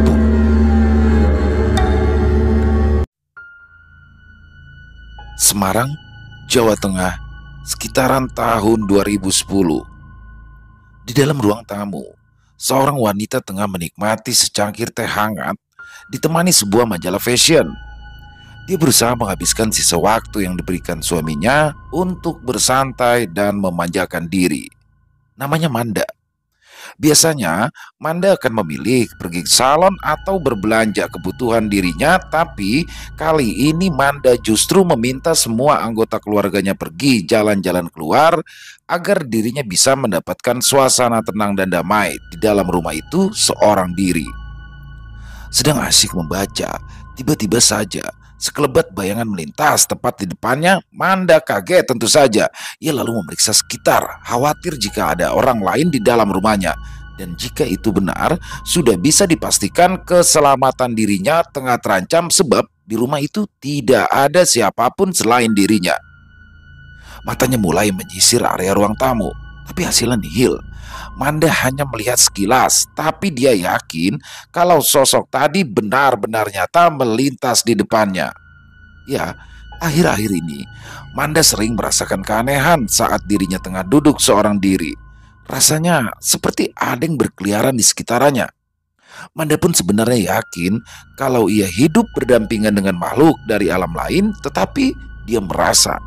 Rabu. Semarang, Jawa Tengah, sekitaran tahun 2010. Di dalam ruang tamu, seorang wanita tengah menikmati secangkir teh hangat ditemani sebuah majalah fashion. Dia berusaha menghabiskan sisa waktu yang diberikan suaminya untuk bersantai dan memanjakan diri. Namanya Manda. Biasanya, Manda akan memilih pergi ke salon atau berbelanja kebutuhan dirinya, tapi kali ini Manda justru meminta semua anggota keluarganya pergi jalan-jalan keluar agar dirinya bisa mendapatkan suasana tenang dan damai di dalam rumah itu seorang diri. Sedang asyik membaca, tiba-tiba saja sekelebat bayangan melintas tepat di depannya. Manda kaget tentu saja. Ia lalu memeriksa sekitar, khawatir jika ada orang lain di dalam rumahnya. Dan jika itu benar, sudah bisa dipastikan keselamatan dirinya tengah terancam sebab di rumah itu tidak ada siapapun selain dirinya. Matanya mulai menyisir area ruang tamu, tapi hasilnya nihil. Manda hanya melihat sekilas, tapi dia yakin kalau sosok tadi benar-benar nyata melintas di depannya. Ya, akhir-akhir ini Manda sering merasakan keanehan saat dirinya tengah duduk seorang diri. Rasanya seperti ada yang berkeliaran di sekitarnya. Manda pun sebenarnya yakin kalau ia hidup berdampingan dengan makhluk dari alam lain, tetapi dia merasa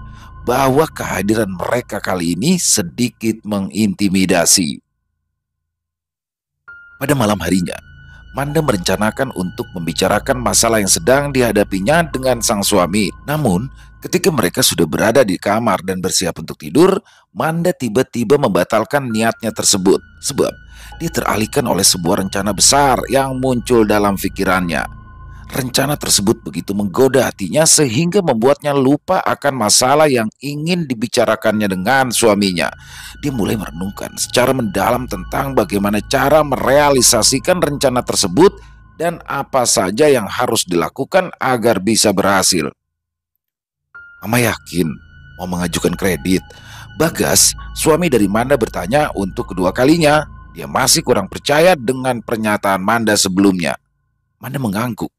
bahwa kehadiran mereka kali ini sedikit mengintimidasi. Pada malam harinya, Manda merencanakan untuk membicarakan masalah yang sedang dihadapinya dengan sang suami. Namun, ketika mereka sudah berada di kamar dan bersiap untuk tidur, Manda tiba-tiba membatalkan niatnya tersebut sebab dia teralihkan oleh sebuah rencana besar yang muncul dalam pikirannya. Rencana tersebut begitu menggoda hatinya sehingga membuatnya lupa akan masalah yang ingin dibicarakannya dengan suaminya. Dia mulai merenungkan secara mendalam tentang bagaimana cara merealisasikan rencana tersebut dan apa saja yang harus dilakukan agar bisa berhasil. Mama yakin mau mengajukan kredit. Bagas, suami dari Manda, bertanya untuk kedua kalinya. Dia masih kurang percaya dengan pernyataan Manda sebelumnya. Manda mengangguk.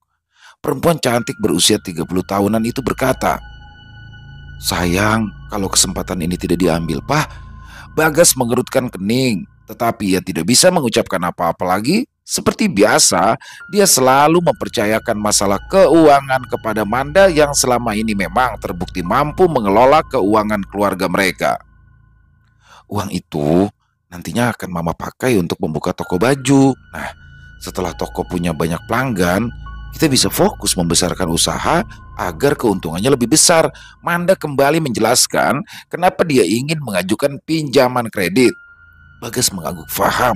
Perempuan cantik berusia 30 tahunan itu berkata, "Sayang, kalau kesempatan ini tidak diambil, Pak." Bagas mengerutkan kening, tetapi ia tidak bisa mengucapkan apa-apa lagi. Seperti biasa, dia selalu mempercayakan masalah keuangan kepada Manda yang selama ini memang terbukti mampu mengelola keuangan keluarga mereka. Uang itu nantinya akan Mama pakai untuk membuka toko baju. Nah, setelah toko punya banyak pelanggan, kita bisa fokus membesarkan usaha agar keuntungannya lebih besar. Manda kembali menjelaskan kenapa dia ingin mengajukan pinjaman kredit. Bagas mengangguk faham.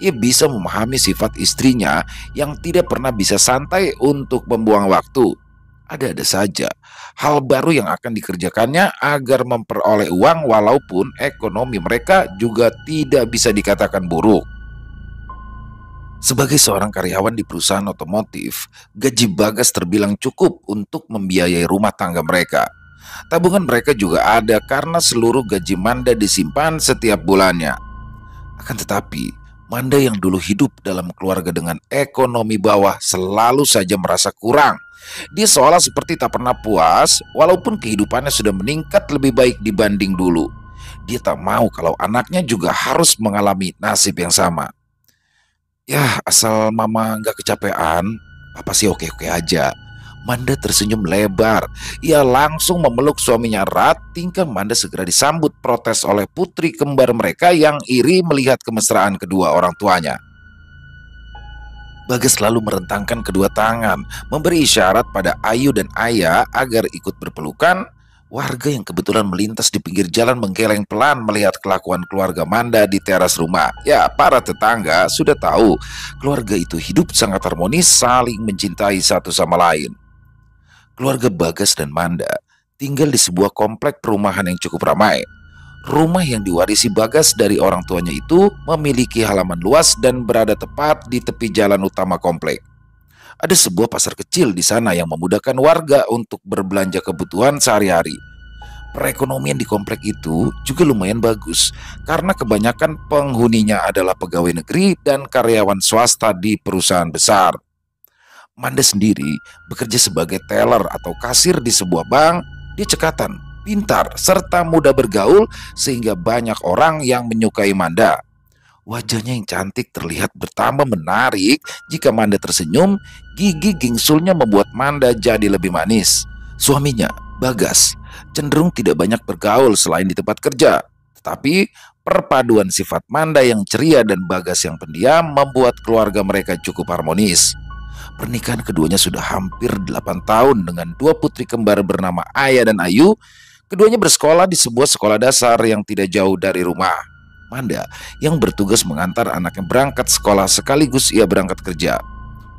Ia bisa memahami sifat istrinya yang tidak pernah bisa santai untuk membuang waktu. Ada-ada saja hal baru yang akan dikerjakannya agar memperoleh uang walaupun ekonomi mereka juga tidak bisa dikatakan buruk. Sebagai seorang karyawan di perusahaan otomotif, gaji Bagas terbilang cukup untuk membiayai rumah tangga mereka. Tabungan mereka juga ada karena seluruh gaji Manda disimpan setiap bulannya. Akan tetapi, Manda yang dulu hidup dalam keluarga dengan ekonomi bawah selalu saja merasa kurang. Dia seolah seperti tak pernah puas walaupun kehidupannya sudah meningkat lebih baik dibanding dulu. Dia tak mau kalau anaknya juga harus mengalami nasib yang sama. Ya, asal Mama nggak kecapean, Papa sih oke-oke aja. Manda tersenyum lebar. Ia langsung memeluk suaminya erat. Tingkah Manda segera disambut protes oleh putri kembar mereka yang iri melihat kemesraan kedua orang tuanya. Bagas selalu merentangkan kedua tangan, memberi isyarat pada Ayu dan Ayah agar ikut berpelukan. Warga yang kebetulan melintas di pinggir jalan menggeleng pelan melihat kelakuan keluarga Manda di teras rumah. Ya, para tetangga sudah tahu keluarga itu hidup sangat harmonis, saling mencintai satu sama lain. Keluarga Bagas dan Manda tinggal di sebuah komplek perumahan yang cukup ramai. Rumah yang diwarisi Bagas dari orang tuanya itu memiliki halaman luas dan berada tepat di tepi jalan utama komplek. Ada sebuah pasar kecil di sana yang memudahkan warga untuk berbelanja kebutuhan sehari-hari. Perekonomian di komplek itu juga lumayan bagus karena kebanyakan penghuninya adalah pegawai negeri dan karyawan swasta di perusahaan besar. Manda sendiri bekerja sebagai teller atau kasir di sebuah bank. Dia cekatan, pintar, serta mudah bergaul sehingga banyak orang yang menyukai Manda. Wajahnya yang cantik terlihat bertambah menarik jika Manda tersenyum. Gigi gingsulnya membuat Manda jadi lebih manis. Suaminya, Bagas, cenderung tidak banyak bergaul selain di tempat kerja. Tetapi perpaduan sifat Manda yang ceria dan Bagas yang pendiam membuat keluarga mereka cukup harmonis. Pernikahan keduanya sudah hampir 8 tahun dengan dua putri kembar bernama Aya dan Ayu. Keduanya bersekolah di sebuah sekolah dasar yang tidak jauh dari rumah. Manda yang bertugas mengantar anaknya berangkat sekolah sekaligus ia berangkat kerja.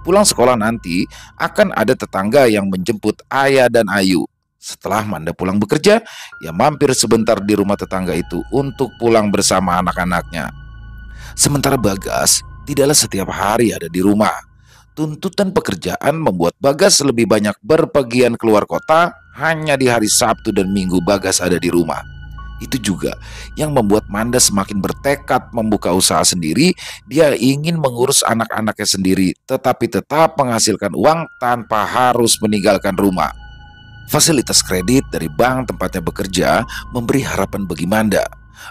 Pulang sekolah nanti akan ada tetangga yang menjemput Aya dan Ayu. Setelah Manda pulang bekerja, ia mampir sebentar di rumah tetangga itu untuk pulang bersama anak-anaknya. Sementara Bagas tidaklah setiap hari ada di rumah. Tuntutan pekerjaan membuat Bagas lebih banyak berpergian keluar kota. Hanya di hari Sabtu dan Minggu Bagas ada di rumah. Itu juga yang membuat Manda semakin bertekad membuka usaha sendiri. Dia ingin mengurus anak-anaknya sendiri, tetapi tetap menghasilkan uang tanpa harus meninggalkan rumah. Fasilitas kredit dari bank tempatnya bekerja memberi harapan bagi Manda.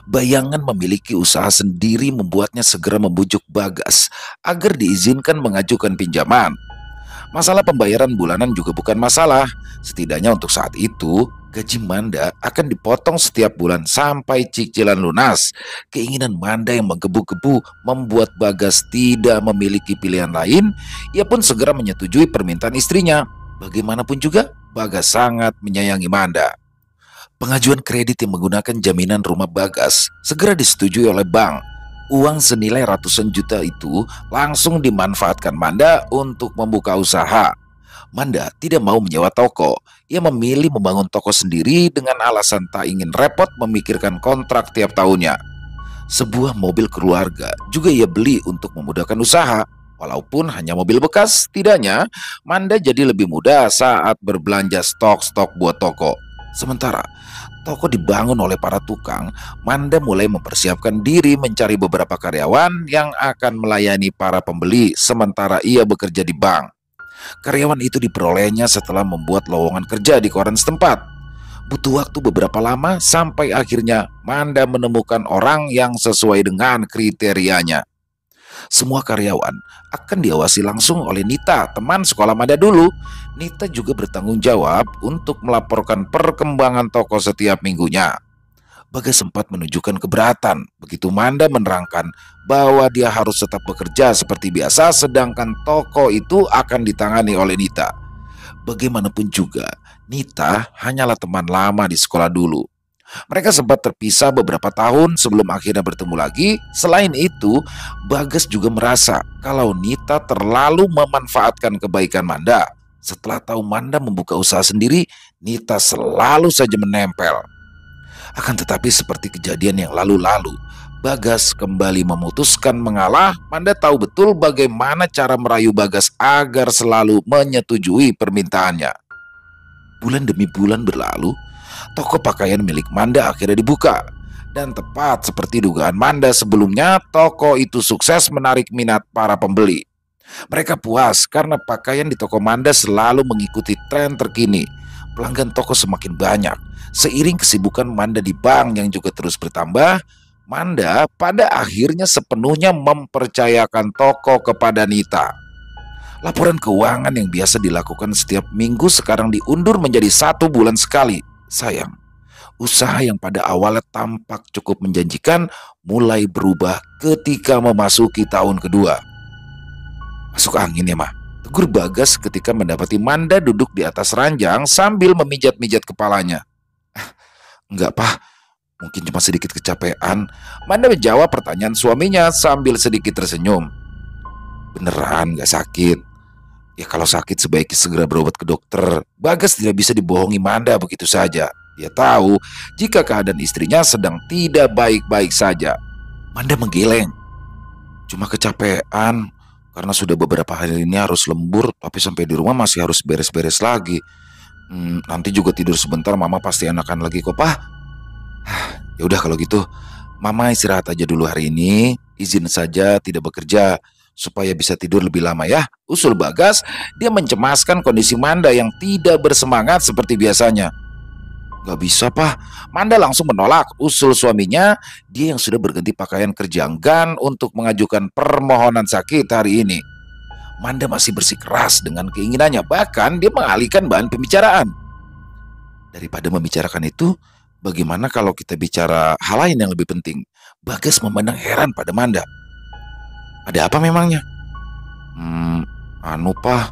Bayangan memiliki usaha sendiri membuatnya segera membujuk Bagas agar diizinkan mengajukan pinjaman. Masalah pembayaran bulanan juga bukan masalah. Setidaknya untuk saat itu, gaji Manda akan dipotong setiap bulan sampai cicilan lunas. Keinginan Manda yang menggebu-gebu membuat Bagas tidak memiliki pilihan lain. Ia pun segera menyetujui permintaan istrinya. Bagaimanapun juga, Bagas sangat menyayangi Manda. Pengajuan kredit yang menggunakan jaminan rumah Bagas segera disetujui oleh bank. Uang senilai ratusan juta itu langsung dimanfaatkan Manda untuk membuka usaha. Manda tidak mau menyewa toko. Ia memilih membangun toko sendiri dengan alasan tak ingin repot memikirkan kontrak tiap tahunnya. Sebuah mobil keluarga juga ia beli untuk memudahkan usaha. Walaupun hanya mobil bekas, setidaknya Manda jadi lebih mudah saat berbelanja stok-stok buat toko. Sementara toko dibangun oleh para tukang, Manda mulai mempersiapkan diri mencari beberapa karyawan yang akan melayani para pembeli sementara ia bekerja di bank. Karyawan itu diperolehnya setelah membuat lowongan kerja di koran setempat. Butuh waktu beberapa lama sampai akhirnya Manda menemukan orang yang sesuai dengan kriterianya. Semua karyawan akan diawasi langsung oleh Nita, teman sekolah Manda dulu. Nita juga bertanggung jawab untuk melaporkan perkembangan toko setiap minggunya. Bagas sempat menunjukkan keberatan begitu Manda menerangkan bahwa dia harus tetap bekerja seperti biasa sedangkan toko itu akan ditangani oleh Nita. Bagaimanapun juga, Nita hanyalah teman lama di sekolah dulu. Mereka sempat terpisah beberapa tahun sebelum akhirnya bertemu lagi. Selain itu, Bagas juga merasa kalau Nita terlalu memanfaatkan kebaikan Manda. Setelah tahu Manda membuka usaha sendiri, Nita selalu saja menempel. Akan tetapi seperti kejadian yang lalu-lalu, Bagas kembali memutuskan mengalah. Manda tahu betul bagaimana cara merayu Bagas agar selalu menyetujui permintaannya. Bulan demi bulan berlalu, toko pakaian milik Manda akhirnya dibuka. Dan tepat seperti dugaan Manda sebelumnya, toko itu sukses menarik minat para pembeli. Mereka puas karena pakaian di toko Manda selalu mengikuti tren terkini. Pelanggan toko semakin banyak. Seiring kesibukan Manda di bank yang juga terus bertambah, Manda pada akhirnya sepenuhnya mempercayakan toko kepada Nita. Laporan keuangan yang biasa dilakukan setiap minggu sekarang diundur menjadi 1 bulan sekali. Sayang, usaha yang pada awalnya tampak cukup menjanjikan mulai berubah ketika memasuki tahun kedua. Masuk angin ya, Mah, tegur Bagas ketika mendapati Manda duduk di atas ranjang sambil memijat-mijat kepalanya. Enggak, Pak, mungkin cuma sedikit kecapean. Manda menjawab pertanyaan suaminya sambil sedikit tersenyum. Beneran gak sakit? Ya kalau sakit sebaiknya segera berobat ke dokter. Bagas tidak bisa dibohongi Manda begitu saja. Dia tahu jika keadaan istrinya sedang tidak baik-baik saja. Manda menggeleng. Cuma kecapean karena sudah beberapa hari ini harus lembur, tapi sampai di rumah masih harus beres-beres lagi. Nanti juga tidur sebentar, Mama pasti enakan lagi kok, Pak. Ya udah kalau gitu, Mama istirahat aja dulu hari ini. Izin saja tidak bekerja supaya bisa tidur lebih lama ya. Usul Bagas, dia mencemaskan kondisi Manda yang tidak bersemangat seperti biasanya. Gak bisa, Pak. Manda langsung menolak usul suaminya. Dia yang sudah berganti pakaian kerja enggan untuk mengajukan permohonan sakit hari ini. Manda masih bersikeras dengan keinginannya. Bahkan dia mengalihkan bahan pembicaraan. Daripada membicarakan itu, bagaimana kalau kita bicara hal lain yang lebih penting? Bagas memandang heran pada Manda. Ada apa memangnya? Pak,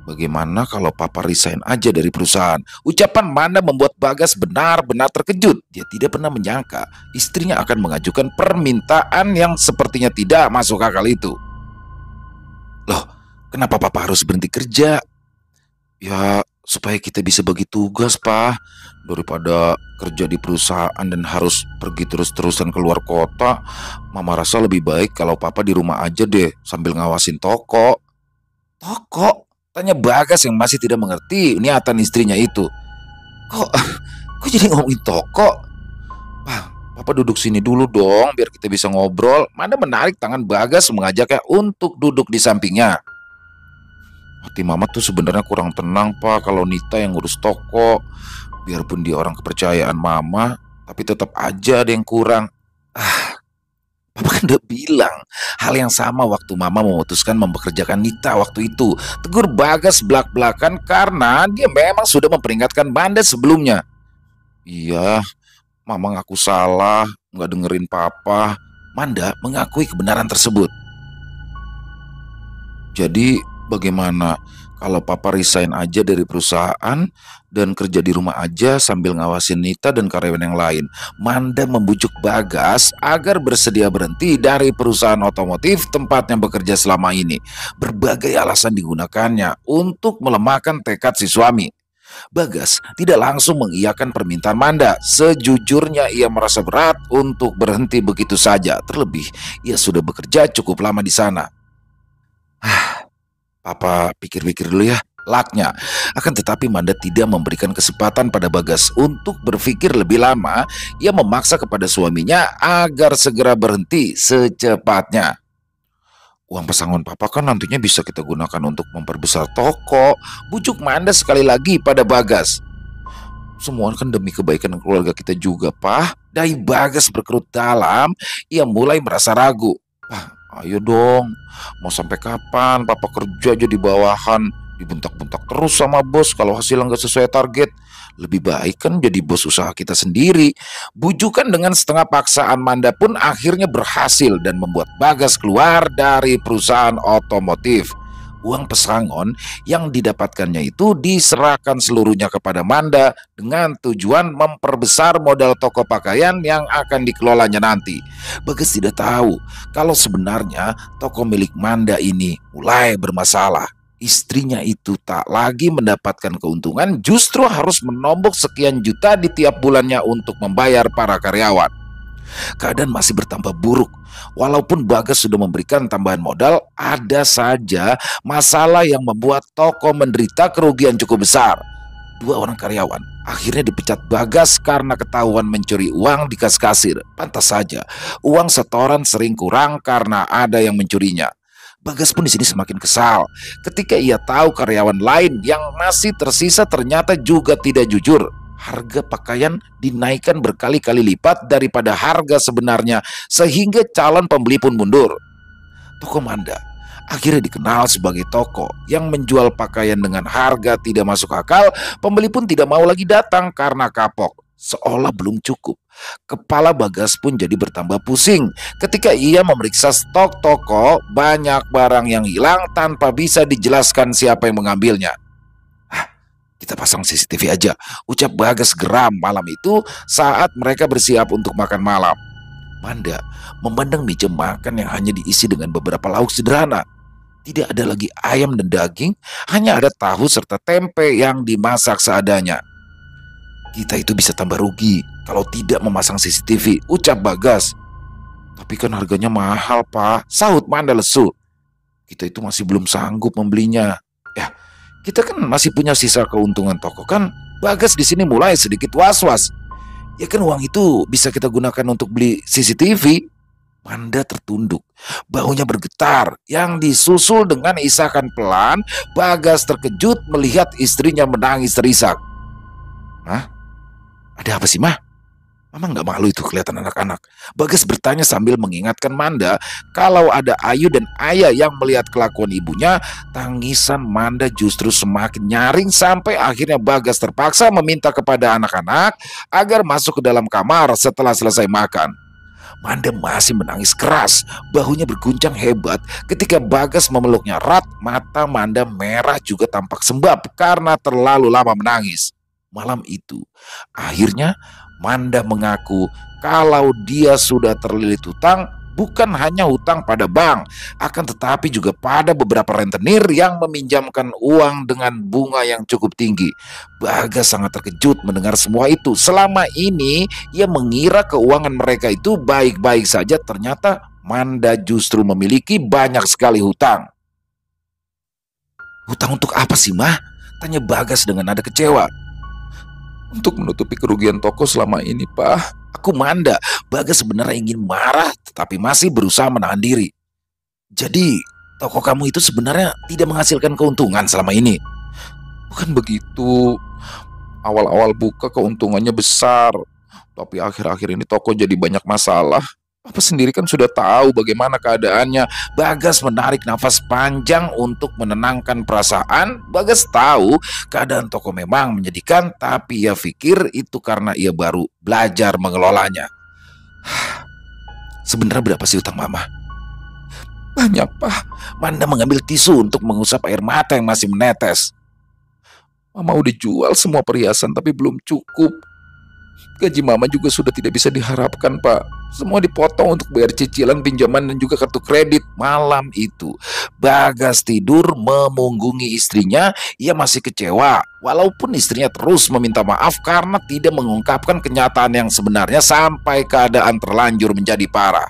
bagaimana kalau Papa resign aja dari perusahaan? Ucapan Manda membuat Bagas benar-benar terkejut. Dia tidak pernah menyangka istrinya akan mengajukan permintaan yang sepertinya tidak masuk akal itu. Loh, kenapa Papa harus berhenti kerja? Ya, supaya kita bisa bagi tugas, Pak. Daripada kerja di perusahaan dan harus pergi terus-terusan keluar kota, Mama rasa lebih baik kalau Papa di rumah aja deh sambil ngawasin toko. Toko? Tanya Bagas yang masih tidak mengerti niatan istrinya itu. Kok, kok jadi ngomongin toko? Papa duduk sini dulu dong biar kita bisa ngobrol. Manda menarik tangan Bagas mengajaknya untuk duduk di sampingnya. Hati Mama tuh sebenarnya kurang tenang, Pak, kalau Nita yang ngurus toko. Biarpun dia orang kepercayaan Mama, tapi tetap aja ada yang kurang. Papa kan udah bilang hal yang sama waktu Mama memutuskan mempekerjakan Nita waktu itu. Tegur Bagas belak-belakan karena dia memang sudah memperingatkan Manda sebelumnya. Iya, Mama ngaku salah, nggak dengerin Papa. Manda mengakui kebenaran tersebut. Jadi bagaimana kalau Papa resign aja dari perusahaan dan kerja di rumah aja sambil ngawasin Nita dan karyawan yang lain? Manda membujuk Bagas agar bersedia berhenti dari perusahaan otomotif tempatnya bekerja selama ini. Berbagai alasan digunakannya untuk melemahkan tekad si suami. Bagas tidak langsung mengiyakan permintaan Manda. Sejujurnya ia merasa berat untuk berhenti begitu saja. Terlebih ia sudah bekerja cukup lama di sana. Papa pikir-pikir dulu ya, laknya. Akan tetapi Manda tidak memberikan kesempatan pada Bagas untuk berpikir lebih lama. Ia memaksa kepada suaminya agar segera berhenti secepatnya. Uang pesangon Papa kan nantinya bisa kita gunakan untuk memperbesar toko. Bujuk Manda sekali lagi pada Bagas. Semua kan demi kebaikan keluarga kita juga, Pak. Dari Bagas berkerut dalam, ia mulai merasa ragu. Ayo dong, mau sampai kapan Papa kerja aja di bawahan, dibentak-bentak terus sama bos kalau hasilnya nggak sesuai target. Lebih baik kan jadi bos usaha kita sendiri. Bujukan dengan setengah paksaan Manda pun akhirnya berhasil dan membuat Bagas keluar dari perusahaan otomotif. Uang pesangon yang didapatkannya itu diserahkan seluruhnya kepada Manda dengan tujuan memperbesar modal toko pakaian yang akan dikelolanya nanti. Bagas tidak tahu kalau sebenarnya toko milik Manda ini mulai bermasalah. Istrinya itu tak lagi mendapatkan keuntungan, justru harus menombok sekian juta di tiap bulannya untuk membayar para karyawan. Keadaan masih bertambah buruk. Walaupun Bagas sudah memberikan tambahan modal, ada saja masalah yang membuat toko menderita kerugian cukup besar. 2 orang karyawan akhirnya dipecat Bagas karena ketahuan mencuri uang di kas kasir. Pantas saja, uang setoran sering kurang karena ada yang mencurinya. Bagas pun di sini semakin kesal ketika ia tahu karyawan lain yang masih tersisa ternyata juga tidak jujur. Harga pakaian dinaikkan berkali-kali lipat daripada harga sebenarnya sehingga calon pembeli pun mundur. Toko Manda akhirnya dikenal sebagai toko yang menjual pakaian dengan harga tidak masuk akal. Pembeli pun tidak mau lagi datang karena kapok. Seolah belum cukup, kepala Bagas pun jadi bertambah pusing ketika ia memeriksa stok toko. Banyak barang yang hilang tanpa bisa dijelaskan siapa yang mengambilnya. Kita pasang CCTV aja, ucap Bagas geram malam itu saat mereka bersiap untuk makan malam. Manda memandang meja makan yang hanya diisi dengan beberapa lauk sederhana. Tidak ada lagi ayam dan daging, hanya ada tahu serta tempe yang dimasak seadanya. Kita itu bisa tambah rugi kalau tidak memasang CCTV, ucap Bagas. Tapi kan harganya mahal, Pak, sahut Manda lesu. Kita itu masih belum sanggup membelinya. Kita kan masih punya sisa keuntungan toko kan? Bagas di sini mulai sedikit was-was. Ya kan uang itu bisa kita gunakan untuk beli CCTV. Manda tertunduk, bahunya bergetar, yang disusul dengan isakan pelan. Bagas terkejut melihat istrinya menangis terisak. Hah? Ada apa sih, Mah? Mama nggak malu itu kelihatan anak-anak. Bagas bertanya sambil mengingatkan Manda kalau ada Ayu dan Ayah yang melihat kelakuan ibunya. Tangisan Manda justru semakin nyaring sampai akhirnya Bagas terpaksa meminta kepada anak-anak agar masuk ke dalam kamar setelah selesai makan. Manda masih menangis keras, bahunya berguncang hebat ketika Bagas memeluknya erat. Mata Manda merah juga tampak sembab karena terlalu lama menangis. Malam itu, akhirnya Manda mengaku kalau dia sudah terlilit hutang, bukan hanya hutang pada bank, akan tetapi juga pada beberapa rentenir yang meminjamkan uang dengan bunga yang cukup tinggi. Bagas sangat terkejut mendengar semua itu. Selama ini ia mengira keuangan mereka itu baik-baik saja, ternyata Manda justru memiliki banyak sekali hutang. Hutang untuk apa sih, Mah? Tanya Bagas dengan nada kecewa. Untuk menutupi kerugian toko selama ini, Pak. Aku Manda. Bagas sebenarnya ingin marah, tetapi masih berusaha menahan diri. Jadi, toko kamu itu sebenarnya tidak menghasilkan keuntungan selama ini? Bukan begitu. Awal-awal buka keuntungannya besar, tapi akhir-akhir ini toko jadi banyak masalah. Papa sendiri kan sudah tahu bagaimana keadaannya. Bagas menarik nafas panjang untuk menenangkan perasaan. Bagas tahu keadaan toko memang menyedihkan, tapi ia pikir itu karena ia baru belajar mengelolanya. Sebenarnya berapa sih utang Mama? Banyak, Pak. Manda mengambil tisu untuk mengusap air mata yang masih menetes. Mama udah jual semua perhiasan tapi belum cukup. Gaji Mama juga sudah tidak bisa diharapkan, Pak. Semua dipotong untuk bayar cicilan pinjaman dan juga kartu kredit. Malam itu, Bagas tidur memunggungi istrinya. Ia masih kecewa, walaupun istrinya terus meminta maaf karena tidak mengungkapkan kenyataan yang sebenarnya sampai keadaan terlanjur menjadi parah.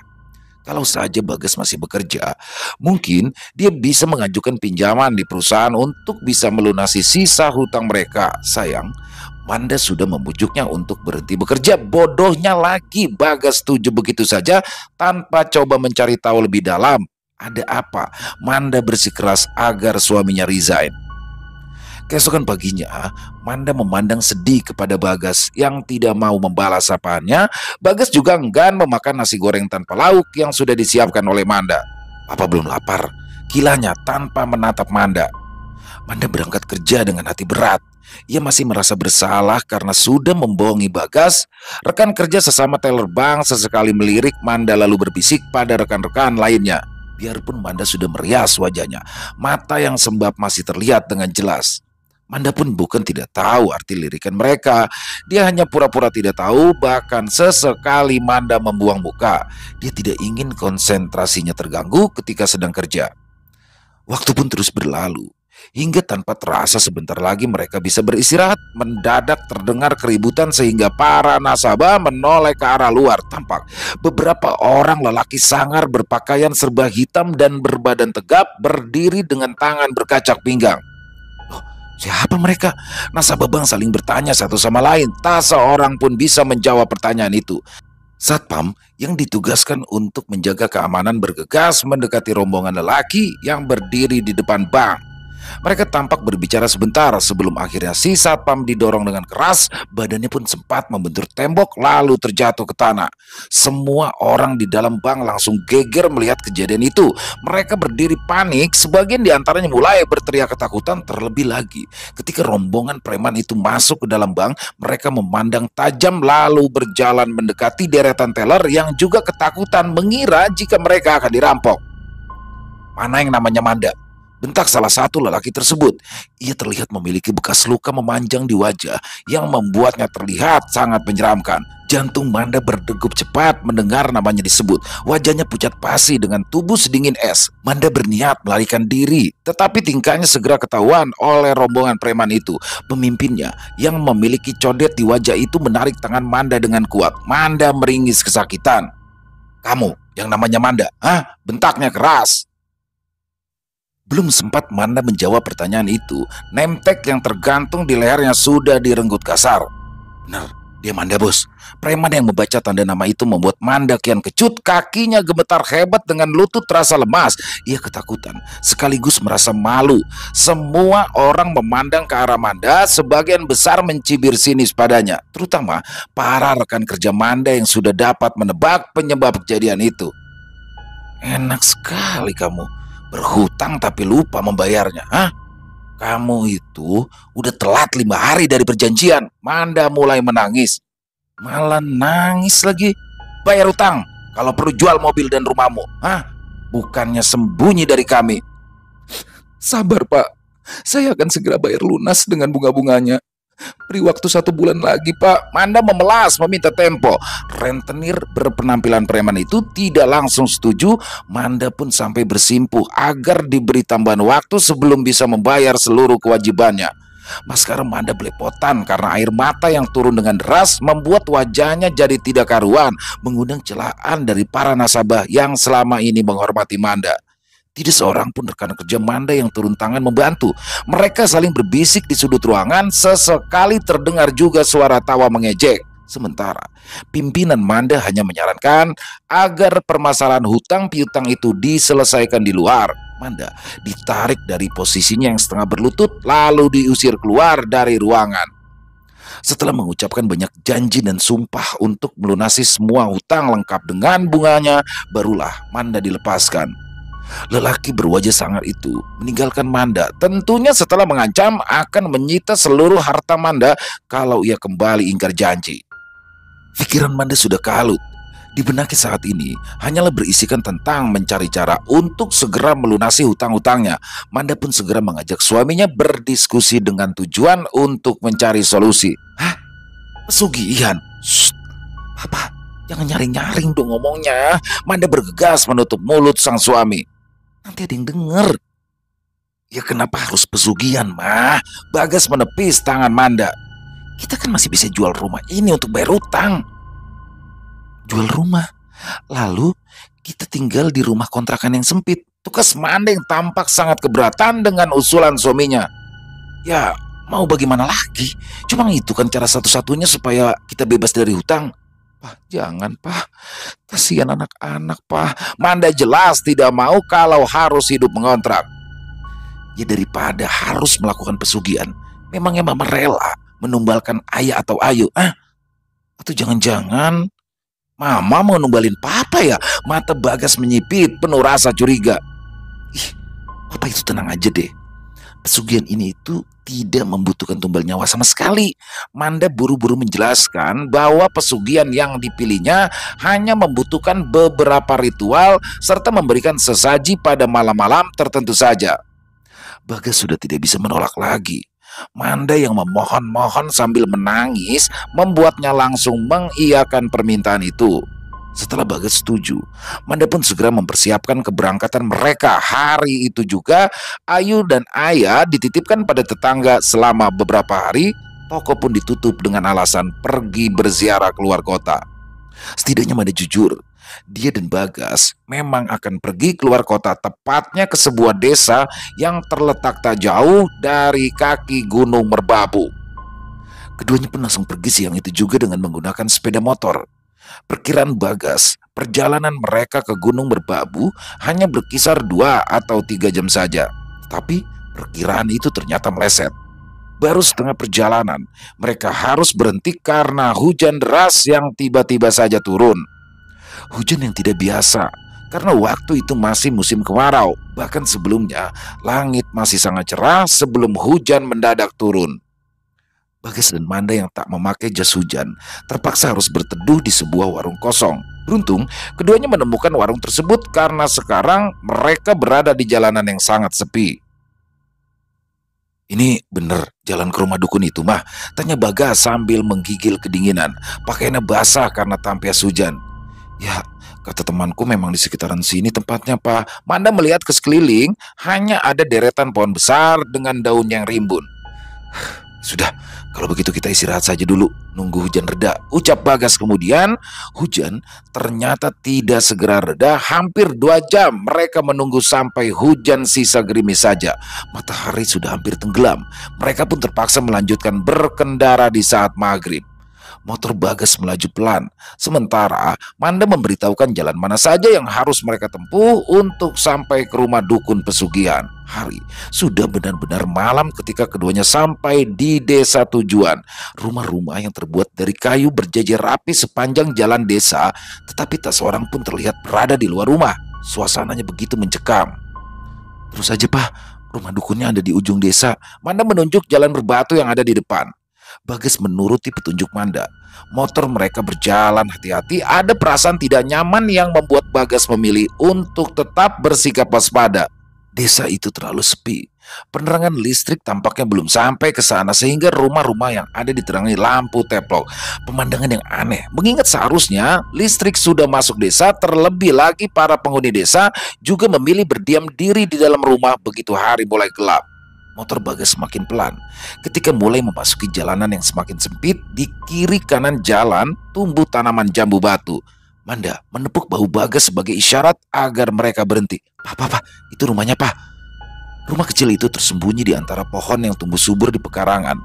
Kalau saja Bagas masih bekerja, mungkin dia bisa mengajukan pinjaman di perusahaan untuk bisa melunasi sisa hutang mereka. Sayang, Manda sudah membujuknya untuk berhenti bekerja. Bodohnya lagi, Bagas setuju begitu saja tanpa coba mencari tahu lebih dalam. Ada apa? Manda bersikeras agar suaminya resign. Keesokan paginya, Manda memandang sedih kepada Bagas yang tidak mau membalas sapaannya. Bagas juga enggan memakan nasi goreng tanpa lauk yang sudah disiapkan oleh Manda. Papa belum lapar, kilanya tanpa menatap Manda. Manda berangkat kerja dengan hati berat. Ia masih merasa bersalah karena sudah membohongi Bagas. Rekan kerja sesama teller bank sesekali melirik Manda lalu berbisik pada rekan-rekan lainnya. Biarpun Manda sudah merias wajahnya, mata yang sembab masih terlihat dengan jelas. Manda pun bukan tidak tahu arti lirikan mereka. Dia hanya pura-pura tidak tahu, bahkan sesekali Manda membuang muka. Dia tidak ingin konsentrasinya terganggu ketika sedang kerja. Waktu pun terus berlalu, hingga tanpa terasa sebentar lagi mereka bisa beristirahat. Mendadak terdengar keributan sehingga para nasabah menoleh ke arah luar. Tampak beberapa orang lelaki sangar berpakaian serba hitam dan berbadan tegap berdiri dengan tangan berkacak pinggang. Siapa mereka? Nasabah bank saling bertanya satu sama lain. Tak seorang pun bisa menjawab pertanyaan itu. Satpam yang ditugaskan untuk menjaga keamanan bergegas mendekati rombongan lelaki yang berdiri di depan bank. Mereka tampak berbicara sebentar sebelum akhirnya si Satpam didorong dengan keras. Badannya pun sempat membentur tembok lalu terjatuh ke tanah. Semua orang di dalam bank langsung geger melihat kejadian itu. Mereka berdiri panik, sebagian diantaranya mulai berteriak ketakutan. Terlebih lagi ketika rombongan preman itu masuk ke dalam bank, mereka memandang tajam lalu berjalan mendekati deretan teller yang juga ketakutan mengira jika mereka akan dirampok. Mana yang namanya Manda? Bentak salah satu lelaki tersebut. Ia terlihat memiliki bekas luka memanjang di wajah yang membuatnya terlihat sangat menyeramkan. Jantung Manda berdegup cepat mendengar namanya disebut. Wajahnya pucat pasi dengan tubuh sedingin es. Manda berniat melarikan diri, tetapi tingkahnya segera ketahuan oleh rombongan preman itu. Pemimpinnya yang memiliki codet di wajah itu menarik tangan Manda dengan kuat. Manda meringis kesakitan. Kamu yang namanya Manda, hah? Bentaknya keras. Belum sempat Manda menjawab pertanyaan itu, nemtek yang tergantung di lehernya sudah direnggut kasar. Benar, dia Manda, bos. Preman yang membaca tanda nama itu membuat Manda kian kecut, kakinya gemetar hebat dengan lutut terasa lemas. Ia ketakutan, sekaligus merasa malu. Semua orang memandang ke arah Manda, sebagian besar mencibir sinis padanya, terutama para rekan kerja Manda yang sudah dapat menebak penyebab kejadian itu. Enak sekali kamu, berhutang tapi lupa membayarnya, hah? Kamu itu udah telat 5 hari dari perjanjian. Manda mulai menangis. Malah nangis lagi. Bayar utang, kalau perlu jual mobil dan rumahmu, hah? Bukannya sembunyi dari kami. Sabar, Pak. Saya akan segera bayar lunas dengan bunga-bunganya. Beri waktu 1 bulan lagi, Pak. Manda memelas meminta tempo. Rentenir berpenampilan preman itu tidak langsung setuju. Manda pun sampai bersimpuh agar diberi tambahan waktu sebelum bisa membayar seluruh kewajibannya. Sekarang Manda belepotan karena air mata yang turun dengan deras membuat wajahnya jadi tidak karuan, mengundang celaan dari para nasabah yang selama ini menghormati Manda. Tidak seorang pun rekan kerja Manda yang turun tangan membantu. Mereka saling berbisik di sudut ruangan, sesekali terdengar juga suara tawa mengejek. Sementara pimpinan Manda hanya menyarankan agar permasalahan hutang piutang itu diselesaikan di luar. Manda ditarik dari posisinya yang setengah berlutut lalu diusir keluar dari ruangan. Setelah mengucapkan banyak janji dan sumpah untuk melunasi semua hutang lengkap dengan bunganya, barulah Manda dilepaskan. Lelaki berwajah sangar itu meninggalkan Manda, tentunya setelah mengancam akan menyita seluruh harta Manda kalau ia kembali ingkar janji. Pikiran Manda sudah kalut. Di benaknya saat ini hanyalah berisikan tentang mencari cara untuk segera melunasi hutang-hutangnya. Manda pun segera mengajak suaminya berdiskusi dengan tujuan untuk mencari solusi. Hah? Pesugihan? Shh, apa? Jangan nyaring-nyaring dong ngomongnya. Manda bergegas menutup mulut sang suami. Nanti ada yang denger. Ya kenapa harus pesugihan, mah? Bagas menepis tangan Manda. Kita kan masih bisa jual rumah ini untuk bayar utang. Jual rumah? Lalu kita tinggal di rumah kontrakan yang sempit. Tukas Manda yang tampak sangat keberatan dengan usulan suaminya. Ya mau bagaimana lagi? Cuma itu kan cara satu-satunya supaya kita bebas dari hutang. Pak, jangan, Pak. Kasihan anak-anak, Pak. Manda jelas tidak mau kalau harus hidup mengontrak. Ya daripada harus melakukan pesugihan, memangnya Mama rela menumbalkan ayah atau ayu? Atau jangan-jangan Mama mau numbalin Papa ya? Mata Bagas menyipit penuh rasa curiga. Ih, Papa itu tenang aja deh. Pesugihan ini itu tidak membutuhkan tumbal nyawa sama sekali. Manda buru-buru menjelaskan bahwa pesugihan yang dipilihnya hanya membutuhkan beberapa ritual serta memberikan sesaji pada malam-malam tertentu saja. Bagas sudah tidak bisa menolak lagi. Manda yang memohon-mohon sambil menangis membuatnya langsung mengiyakan permintaan itu. Setelah Bagas setuju, Manda pun segera mempersiapkan keberangkatan mereka. Hari itu juga Ayu dan Ayah dititipkan pada tetangga selama beberapa hari. Toko pun ditutup dengan alasan pergi berziarah keluar kota. Setidaknya Manda jujur, dia dan Bagas memang akan pergi keluar kota, tepatnya ke sebuah desa yang terletak tak jauh dari kaki Gunung Merbabu. Keduanya pun langsung pergi siang itu juga dengan menggunakan sepeda motor. Perkiraan Bagas, perjalanan mereka ke Gunung Merbabu hanya berkisar 2 atau 3 jam saja. Tapi perkiraan itu ternyata meleset. Baru setengah perjalanan, mereka harus berhenti karena hujan deras yang tiba-tiba saja turun. Hujan yang tidak biasa, karena waktu itu masih musim kemarau. Bahkan sebelumnya, langit masih sangat cerah sebelum hujan mendadak turun. Bagas dan Manda yang tak memakai jas hujan terpaksa harus berteduh di sebuah warung kosong. Beruntung, keduanya menemukan warung tersebut karena sekarang mereka berada di jalanan yang sangat sepi. Ini bener jalan ke rumah dukun itu, mah? Tanya Bagas sambil menggigil kedinginan. Pakaiannya basah karena tampias hujan. Ya, kata temanku memang di sekitaran sini tempatnya, Pak. Manda melihat ke sekeliling, hanya ada deretan pohon besar dengan daun yang rimbun. Sudah, kalau begitu kita istirahat saja dulu, nunggu hujan reda, ucap Bagas kemudian. Hujan ternyata tidak segera reda. Hampir 2 jam mereka menunggu sampai hujan sisa gerimis saja. Matahari sudah hampir tenggelam. Mereka pun terpaksa melanjutkan berkendara di saat maghrib. Motor Bagas melaju pelan, sementara Manda memberitahukan jalan mana saja yang harus mereka tempuh untuk sampai ke rumah dukun pesugihan. Hari sudah benar-benar malam ketika keduanya sampai di desa tujuan. Rumah-rumah yang terbuat dari kayu berjajar rapi sepanjang jalan desa, tetapi tak seorang pun terlihat berada di luar rumah. Suasananya begitu mencekam. Terus saja, Pak, rumah dukunnya ada di ujung desa. Manda menunjuk jalan berbatu yang ada di depan. Bagas menuruti petunjuk Manda. Motor mereka berjalan hati-hati. Ada perasaan tidak nyaman yang membuat Bagas memilih untuk tetap bersikap waspada. Desa itu terlalu sepi. Penerangan listrik tampaknya belum sampai ke sana sehingga rumah-rumah yang ada diterangi lampu teplok. Pemandangan yang aneh, mengingat seharusnya listrik sudah masuk desa, terlebih lagi para penghuni desa juga memilih berdiam diri di dalam rumah begitu hari mulai gelap. Motor Bagas semakin pelan. Ketika mulai memasuki jalanan yang semakin sempit, di kiri kanan jalan tumbuh tanaman jambu batu. Manda menepuk bahu Bagas sebagai isyarat agar mereka berhenti. Pak, itu rumahnya, Pak. Rumah kecil itu tersembunyi di antara pohon yang tumbuh subur di pekarangan.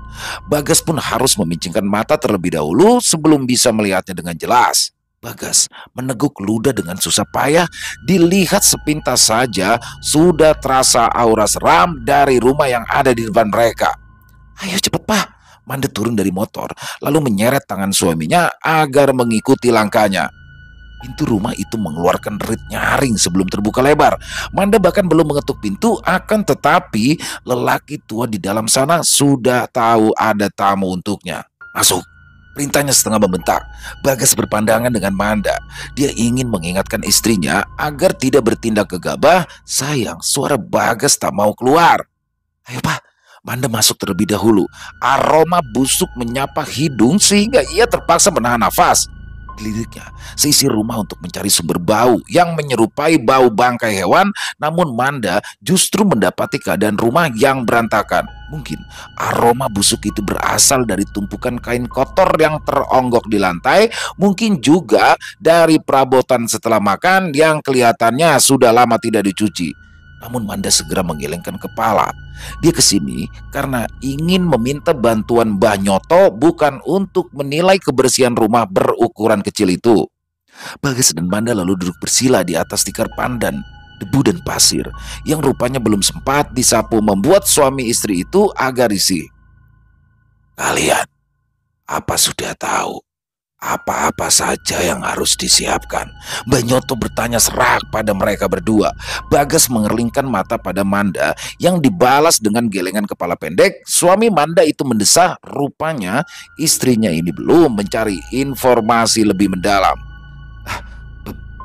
Bagas pun harus memincingkan mata terlebih dahulu sebelum bisa melihatnya dengan jelas. Bagas meneguk ludah dengan susah payah. Dilihat sepintas saja sudah terasa aura seram dari rumah yang ada di depan mereka. Ayo cepet, Pak. Manda turun dari motor lalu menyeret tangan suaminya agar mengikuti langkahnya. Pintu rumah itu mengeluarkan derit nyaring sebelum terbuka lebar. Manda bahkan belum mengetuk pintu, akan tetapi lelaki tua di dalam sana sudah tahu ada tamu untuknya. Masuk, perintahnya setengah membentak. Bagas berpandangan dengan Manda. Dia ingin mengingatkan istrinya agar tidak bertindak gegabah. Sayang, suara Bagas tak mau keluar. Ayo, Pak. Manda masuk terlebih dahulu. Aroma busuk menyapa hidung sehingga ia terpaksa menahan nafas. Diliriknya seisi rumah untuk mencari sumber bau yang menyerupai bau bangkai hewan, namun Manda justru mendapati keadaan rumah yang berantakan. Mungkin aroma busuk itu berasal dari tumpukan kain kotor yang teronggok di lantai, mungkin juga dari perabotan setelah makan yang kelihatannya sudah lama tidak dicuci. Namun Manda segera menggelengkan kepala. Dia kesini karena ingin meminta bantuan Mbah Nyoto, bukan untuk menilai kebersihan rumah berukuran kecil itu. Bagas dan Manda lalu duduk bersila di atas tikar pandan, debu dan pasir yang rupanya belum sempat disapu membuat suami istri itu agak risih. Kalian, apa sudah tahu apa-apa saja yang harus disiapkan? Mbah Nyoto bertanya serak pada mereka berdua. Bagas mengerlingkan mata pada Manda yang dibalas dengan gelengan kepala pendek. Suami Manda itu mendesah, rupanya istrinya ini belum mencari informasi lebih mendalam.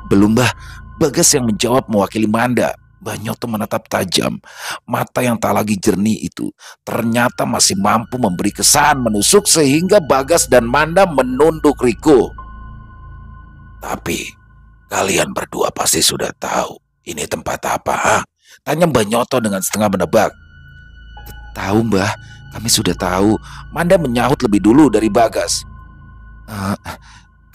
Belum, Mbah. Bagas yang menjawab mewakili Manda. Mbah Nyoto menatap tajam. Mata yang tak lagi jernih itu ternyata masih mampu memberi kesan menusuk sehingga Bagas dan Manda menunduk riku. Tapi kalian berdua pasti sudah tahu ini tempat apa, ha? Tanya Mbah Nyoto dengan setengah menebak. Tahu, Mbah, kami sudah tahu. Manda menyahut lebih dulu dari Bagas.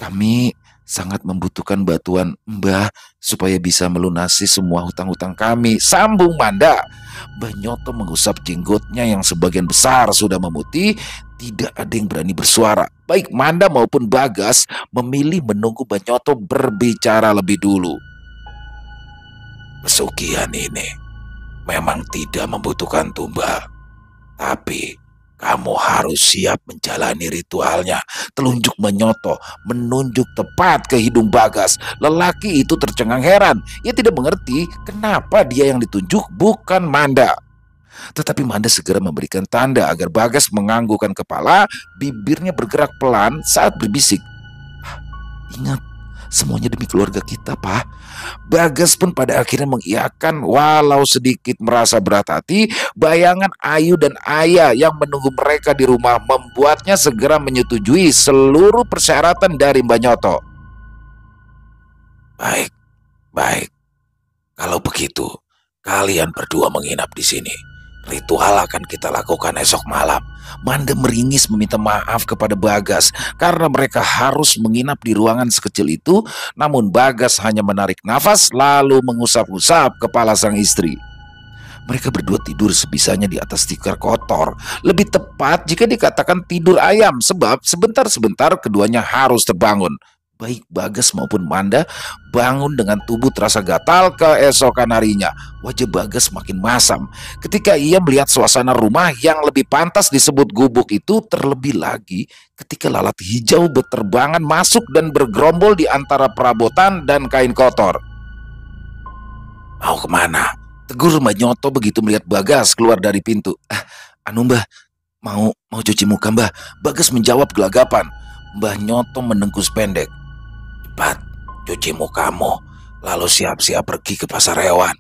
Kami sangat membutuhkan bantuan Mbah supaya bisa melunasi semua hutang-hutang kami, sambung Manda. Mbah Nyoto mengusap jenggotnya yang sebagian besar sudah memutih. Tidak ada yang berani bersuara. Baik Manda maupun Bagas memilih menunggu Mbah Nyoto berbicara lebih dulu. Pesugihan ini memang tidak membutuhkan tumbal, tapi kamu harus siap menjalani ritualnya. Telunjuk Menyoto menunjuk tepat ke hidung Bagas. Lelaki itu tercengang heran. Ia tidak mengerti kenapa dia yang ditunjuk bukan Manda. Tetapi Manda segera memberikan tanda agar Bagas menganggukkan kepala. Bibirnya bergerak pelan saat berbisik. Ingat, semuanya demi keluarga kita, Pak. Bagas pun pada akhirnya mengiyakan walau sedikit merasa berat hati. Bayangan Ayu dan Ayah yang menunggu mereka di rumah membuatnya segera menyetujui seluruh persyaratan dari Mbah Nyoto. Baik. Kalau begitu, kalian berdua menginap di sini. Ritual akan kita lakukan esok malam. Manda meringis meminta maaf kepada Bagas karena mereka harus menginap di ruangan sekecil itu, namun Bagas hanya menarik nafas lalu mengusap-usap kepala sang istri. Mereka berdua tidur sebisanya di atas tikar kotor. Lebih tepat jika dikatakan tidur ayam, sebab sebentar-sebentar keduanya harus terbangun. Baik Bagas maupun Manda bangun dengan tubuh terasa gatal keesokan harinya. Wajah Bagas makin masam ketika ia melihat suasana rumah yang lebih pantas disebut gubuk itu, terlebih lagi ketika lalat hijau berterbangan masuk dan bergerombol di antara perabotan dan kain kotor. "Mau kemana?" tegur Mbak Nyoto begitu melihat Bagas keluar dari pintu. Anu Mbah, mau cuci muka Mbah." Bagas menjawab gelagapan. Mbah Nyoto mendengkus pendek. "Cepat, cuci mukamu, lalu siap-siap pergi ke pasar hewan."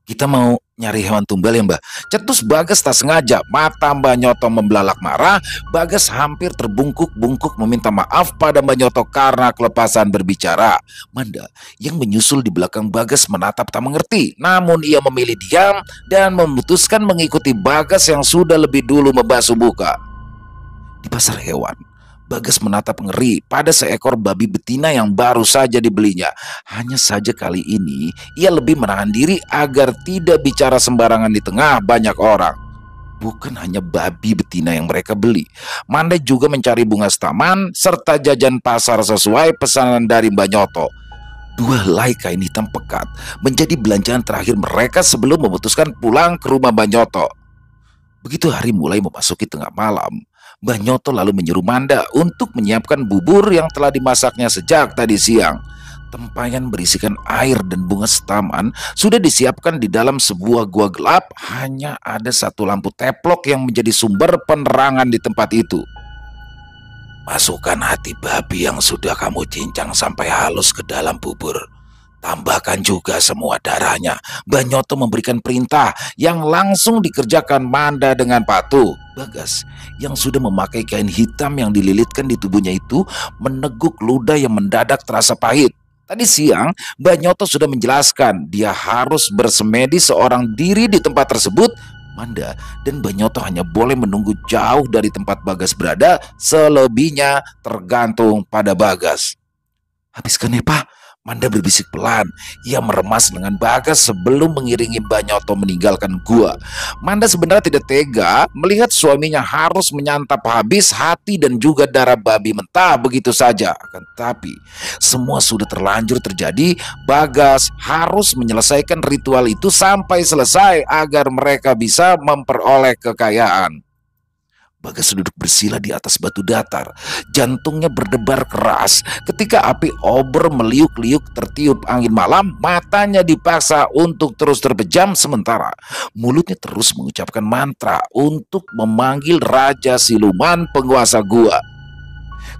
Kita mau nyari hewan tumbal ya Mbah?" Cetus Bagas tak sengaja. Mata Mbah Nyoto membelalak marah. Bagas hampir terbungkuk-bungkuk meminta maaf pada Mbah Nyoto karena kelepasan berbicara. Manda yang menyusul di belakang Bagas menatap tak mengerti, namun ia memilih diam dan memutuskan mengikuti Bagas yang sudah lebih dulu membasuh muka. Di pasar hewan, Bagas menatap ngeri pada seekor babi betina yang baru saja dibelinya. Hanya saja kali ini ia lebih menahan diri agar tidak bicara sembarangan di tengah banyak orang. Bukan hanya babi betina yang mereka beli, Manda juga mencari bunga taman serta jajan pasar sesuai pesanan dari Mbak Nyoto. 2 helai kain hitam pekat menjadi belanjaan terakhir mereka sebelum memutuskan pulang ke rumah Mbak Nyoto. Begitu hari mulai memasuki tengah malam, Mbah Nyoto lalu menyuruh Manda untuk menyiapkan bubur yang telah dimasaknya sejak tadi siang. Tempayan berisikan air dan bunga setaman sudah disiapkan di dalam sebuah gua gelap. Hanya ada satu lampu teplok yang menjadi sumber penerangan di tempat itu. "Masukkan hati babi yang sudah kamu cincang sampai halus ke dalam bubur. Tambahkan juga semua darahnya." Mbah Nyoto memberikan perintah yang langsung dikerjakan Manda dengan patuh. Bagas yang sudah memakai kain hitam yang dililitkan di tubuhnya itu meneguk ludah yang mendadak terasa pahit. Tadi siang Mbah Nyoto sudah menjelaskan dia harus bersemedi seorang diri di tempat tersebut. Manda dan Mbah Nyoto hanya boleh menunggu jauh dari tempat Bagas berada, selebihnya tergantung pada Bagas. "Habiskan ya Pak," Manda berbisik pelan. Ia meremas lengan Bagas sebelum mengiringi Mbah Nyoto meninggalkan gua. Manda sebenarnya tidak tega melihat suaminya harus menyantap habis hati dan juga darah babi mentah begitu saja. Akan tetapi semua sudah terlanjur terjadi. Bagas harus menyelesaikan ritual itu sampai selesai agar mereka bisa memperoleh kekayaan. Bagas duduk bersila di atas batu datar. Jantungnya berdebar keras ketika api obor meliuk-liuk tertiup angin malam. Matanya dipaksa untuk terus terpejam sementara mulutnya terus mengucapkan mantra untuk memanggil Raja Siluman penguasa gua.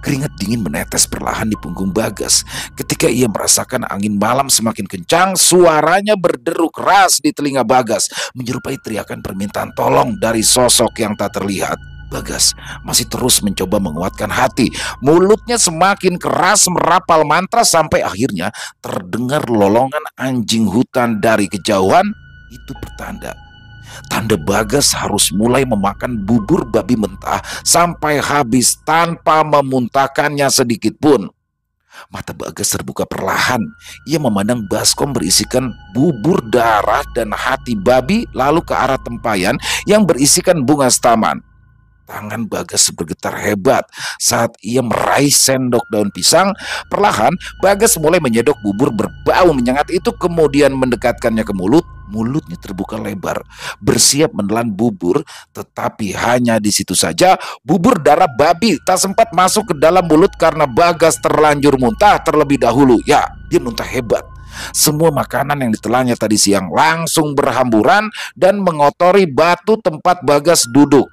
Keringat dingin menetes perlahan di punggung Bagas ketika ia merasakan angin malam semakin kencang. Suaranya berderu keras di telinga Bagas, menyerupai teriakan permintaan tolong dari sosok yang tak terlihat. Bagas masih terus mencoba menguatkan hati. Mulutnya semakin keras merapal mantra sampai akhirnya terdengar lolongan anjing hutan dari kejauhan. Itu pertanda Bagas harus mulai memakan bubur babi mentah sampai habis tanpa memuntahkannya sedikit pun. Mata Bagas terbuka perlahan. Ia memandang baskom berisikan bubur darah dan hati babi lalu ke arah tempayan yang berisikan bunga taman. Tangan Bagas bergetar hebat saat ia meraih sendok daun pisang. Perlahan Bagas mulai menyedok bubur berbau menyengat itu, kemudian mendekatkannya ke mulut. Mulutnya terbuka lebar, bersiap menelan bubur. Tetapi hanya di situ saja bubur darah babi tak sempat masuk ke dalam mulut karena Bagas terlanjur muntah terlebih dahulu. Ya, dia muntah hebat. Semua makanan yang ditelannya tadi siang langsung berhamburan dan mengotori batu tempat Bagas duduk.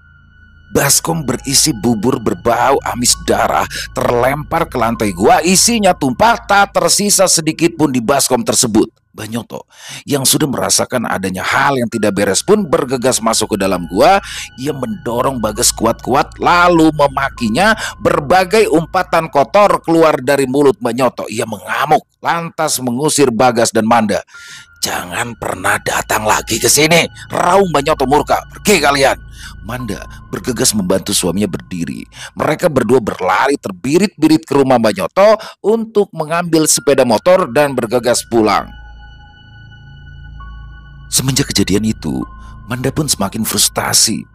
Baskom berisi bubur berbau amis darah terlempar ke lantai gua. Isinya tumpah, tak tersisa sedikit pun di baskom tersebut. Mbah Nyoto yang sudah merasakan adanya hal yang tidak beres pun bergegas masuk ke dalam gua. Ia mendorong Bagas kuat-kuat lalu memakinya. Berbagai umpatan kotor keluar dari mulut Mbah Nyoto. Ia mengamuk lantas mengusir Bagas dan Manda. "Jangan pernah datang lagi ke sini," raung Banyoto murka. "Pergi kalian." Manda bergegas membantu suaminya berdiri. Mereka berdua berlari terbirit-birit ke rumah Banyoto untuk mengambil sepeda motor dan bergegas pulang. Semenjak kejadian itu, Manda pun semakin frustasi.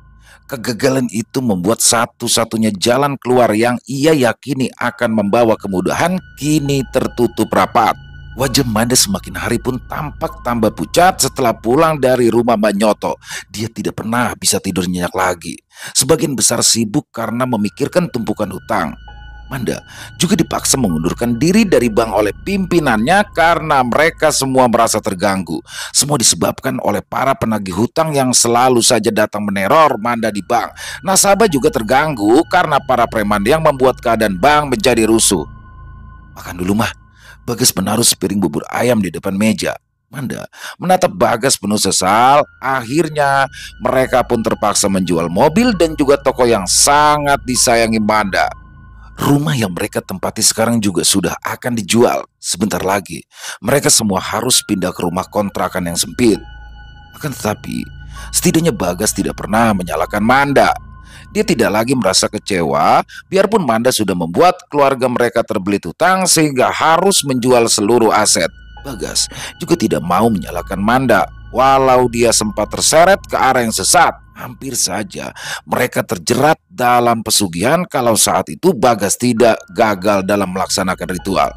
Kegagalan itu membuat satu-satunya jalan keluar yang ia yakini akan membawa kemudahan kini tertutup rapat. Wajah Manda semakin hari pun tampak tambah pucat setelah pulang dari rumah Banyoto. Dia tidak pernah bisa tidur nyenyak lagi. Sebagian besar sibuk karena memikirkan tumpukan hutang. Manda juga dipaksa mengundurkan diri dari bank oleh pimpinannya karena mereka semua merasa terganggu. Semua disebabkan oleh para penagih hutang yang selalu saja datang meneror Manda di bank. Nasabah juga terganggu karena para preman yang membuat keadaan bank menjadi rusuh. "Makan dulu mah." Bagas menaruh sepiring bubur ayam di depan meja. Manda menatap Bagas penuh sesal. Akhirnya mereka pun terpaksa menjual mobil dan juga toko yang sangat disayangi Manda. Rumah yang mereka tempati sekarang juga sudah akan dijual. Sebentar lagi, mereka semua harus pindah ke rumah kontrakan yang sempit. Akan tetapi, setidaknya Bagas tidak pernah menyalahkan Manda. Dia tidak lagi merasa kecewa, biarpun Manda sudah membuat keluarga mereka terbelit hutang sehingga harus menjual seluruh aset. Bagas juga tidak mau menyalahkan Manda, walau dia sempat terseret ke arah yang sesat. Hampir saja mereka terjerat dalam pesugihan kalau saat itu Bagas tidak gagal dalam melaksanakan ritual.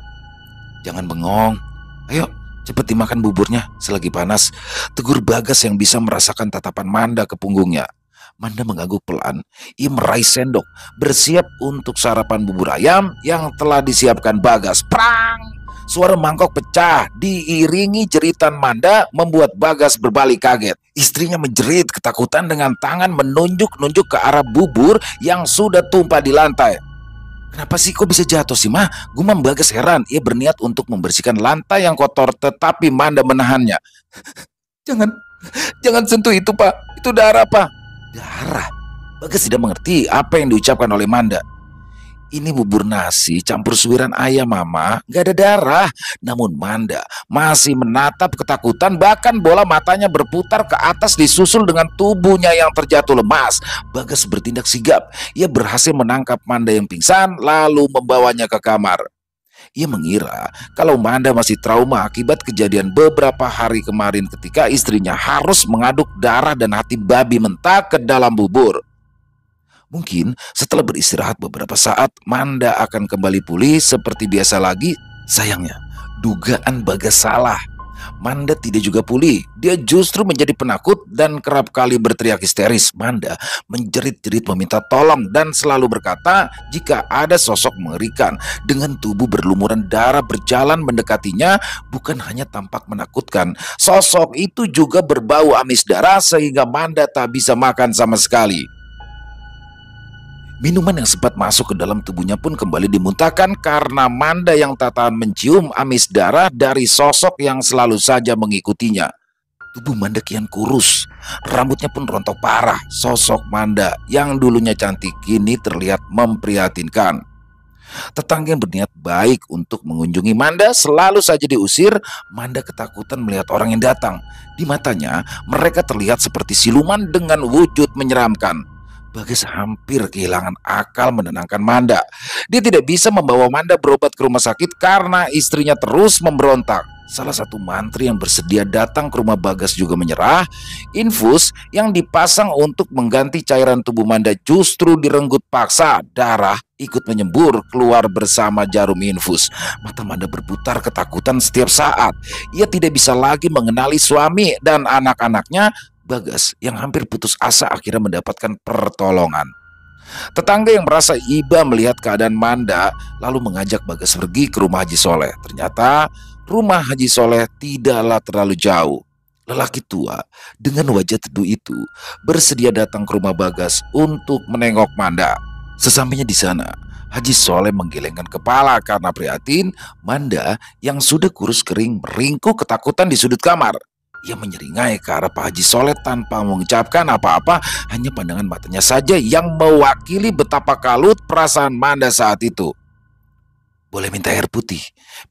"Jangan bengong. Ayo, cepat dimakan buburnya selagi panas," tegur Bagas yang bisa merasakan tatapan Manda ke punggungnya. Manda mengangguk pelan. Ia meraih sendok, bersiap untuk sarapan bubur ayam yang telah disiapkan Bagas. Prang! Suara mangkok pecah, diiringi jeritan Manda membuat Bagas berbalik kaget. Istrinya menjerit ketakutan dengan tangan menunjuk-nunjuk ke arah bubur yang sudah tumpah di lantai. "Kenapa sih kok bisa jatuh sih mah?" Gumam Bagas heran. Ia berniat untuk membersihkan lantai yang kotor, tetapi Manda menahannya. "Jangan, jangan sentuh itu Pak, itu darah Pak." "Darah?" Bagas tidak mengerti apa yang diucapkan oleh Manda. "Ini bubur nasi campur suiran ayam Mama, gak ada darah." Namun Manda masih menatap ketakutan, bahkan bola matanya berputar ke atas disusul dengan tubuhnya yang terjatuh lemas. Bagas bertindak sigap. Ia berhasil menangkap Manda yang pingsan lalu membawanya ke kamar. Ia mengira kalau Manda masih trauma akibat kejadian beberapa hari kemarin ketika istrinya harus mengaduk darah dan hati babi mentah ke dalam bubur. Mungkin setelah beristirahat beberapa saat, Manda akan kembali pulih seperti biasa lagi. Sayangnya, dugaan Bagas salah. Manda tidak juga pulih. Dia justru menjadi penakut dan kerap kali berteriak histeris. Manda menjerit-jerit meminta tolong dan selalu berkata jika ada sosok mengerikan dengan tubuh berlumuran darah berjalan mendekatinya, bukan hanya tampak menakutkan, sosok itu juga berbau amis darah sehingga Manda tak bisa makan sama sekali. Minuman yang sempat masuk ke dalam tubuhnya pun kembali dimuntahkan karena Manda yang tak tahan mencium amis darah dari sosok yang selalu saja mengikutinya. Tubuh Manda kian kurus, rambutnya pun rontok parah. Sosok Manda yang dulunya cantik kini terlihat memprihatinkan. Tetangga yang berniat baik untuk mengunjungi Manda selalu saja diusir. Manda ketakutan melihat orang yang datang. Di matanya mereka terlihat seperti siluman dengan wujud menyeramkan. Bagas hampir kehilangan akal menenangkan Manda. Dia tidak bisa membawa Manda berobat ke rumah sakit karena istrinya terus memberontak. Salah satu mantri yang bersedia datang ke rumah Bagas juga menyerah. Infus yang dipasang untuk mengganti cairan tubuh Manda justru direnggut paksa. Darah ikut menyembur keluar bersama jarum infus. Mata Manda berputar ketakutan setiap saat. Ia tidak bisa lagi mengenali suami dan anak-anaknya. Bagas yang hampir putus asa akhirnya mendapatkan pertolongan. Tetangga yang merasa iba melihat keadaan Manda lalu mengajak Bagas pergi ke rumah Haji Soleh. Ternyata rumah Haji Soleh tidaklah terlalu jauh. Lelaki tua dengan wajah teduh itu bersedia datang ke rumah Bagas untuk menengok Manda. Sesampainya di sana, Haji Soleh menggelengkan kepala karena prihatin. Manda yang sudah kurus kering meringkuk ketakutan di sudut kamar. Ia menyeringai ke arah Pak Haji Soleh tanpa mengucapkan apa-apa, hanya pandangan matanya saja yang mewakili betapa kalut perasaan Manda saat itu. Boleh minta air putih,